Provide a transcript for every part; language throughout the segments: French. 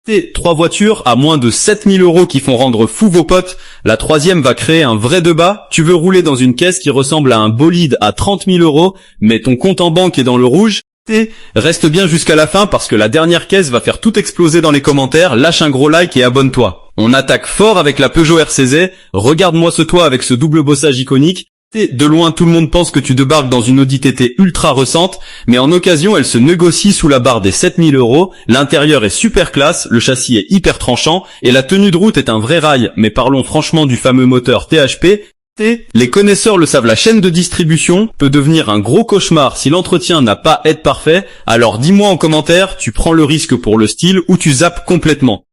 T, 3 voitures à moins de 7000 € qui font rendre fou vos potes. La troisième va créer un vrai débat. Tu veux rouler dans une caisse qui ressemble à un bolide à 30 000 €, mais ton compte en banque est dans le rouge. T, reste bien jusqu'à la fin parce que la dernière caisse va faire tout exploser dans les commentaires. Lâche un gros like et abonne-toi. On attaque fort avec la Peugeot RCZ. Regarde-moi ce toit avec ce double bossage iconique. De loin, tout le monde pense que tu débarques dans une Audi TT ultra récente, mais en occasion, elle se négocie sous la barre des 7000 €. L'intérieur est super classe, le châssis est hyper tranchant, et la tenue de route est un vrai rail. Mais parlons franchement du fameux moteur THP. Les connaisseurs le savent, la chaîne de distribution peut devenir un gros cauchemar si l'entretien n'a pas à être parfait. Alors dis-moi en commentaire, tu prends le risque pour le style ou tu zappes complètement.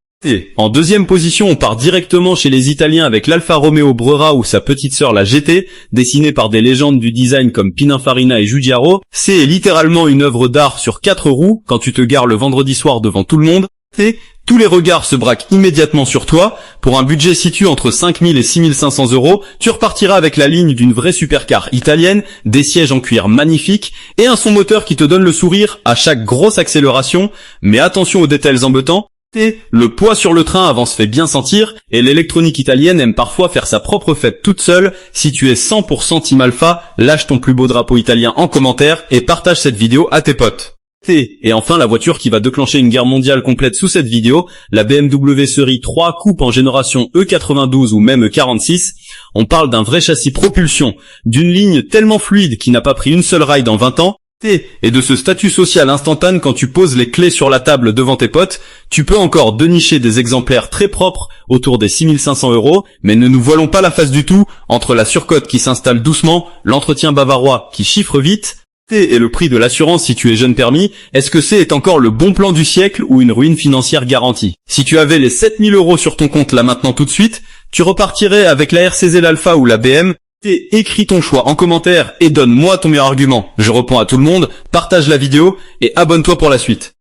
En deuxième position, on part directement chez les Italiens avec l'Alfa Romeo Brera ou sa petite sœur la GT, dessinée par des légendes du design comme Pininfarina et Giugiaro. C'est littéralement une œuvre d'art sur 4 roues quand tu te gares le vendredi soir devant tout le monde. Tous les regards se braquent immédiatement sur toi. Pour un budget situé entre 5000 et 6500 €, tu repartiras avec la ligne d'une vraie supercar italienne, des sièges en cuir magnifiques et un son moteur qui te donne le sourire à chaque grosse accélération. Mais attention aux détails embêtants. Le poids sur le train avant se fait bien sentir, et l'électronique italienne aime parfois faire sa propre fête toute seule. Si tu es 100% Team Alpha, lâche ton plus beau drapeau italien en commentaire et partage cette vidéo à tes potes. Et enfin la voiture qui va déclencher une guerre mondiale complète sous cette vidéo, la BMW série 3 coupe en génération E92 ou même E46. On parle d'un vrai châssis propulsion, d'une ligne tellement fluide qui n'a pas pris une seule ride en 20 ans, et de ce statut social instantané quand tu poses les clés sur la table devant tes potes. Tu peux encore dénicher des exemplaires très propres autour des 6500 €, mais ne nous voilons pas la face du tout. Entre la surcote qui s'installe doucement, l'entretien bavarois qui chiffre vite, et le prix de l'assurance si tu es jeune permis, est-ce que c'est encore le bon plan du siècle ou une ruine financière garantie? Si tu avais les 7000 € sur ton compte là maintenant tout de suite, tu repartirais avec la RCZ l'Alpha ou la BM. Écris ton choix en commentaire et donne-moi ton meilleur argument. Je réponds à tout le monde, partage la vidéo et abonne-toi pour la suite.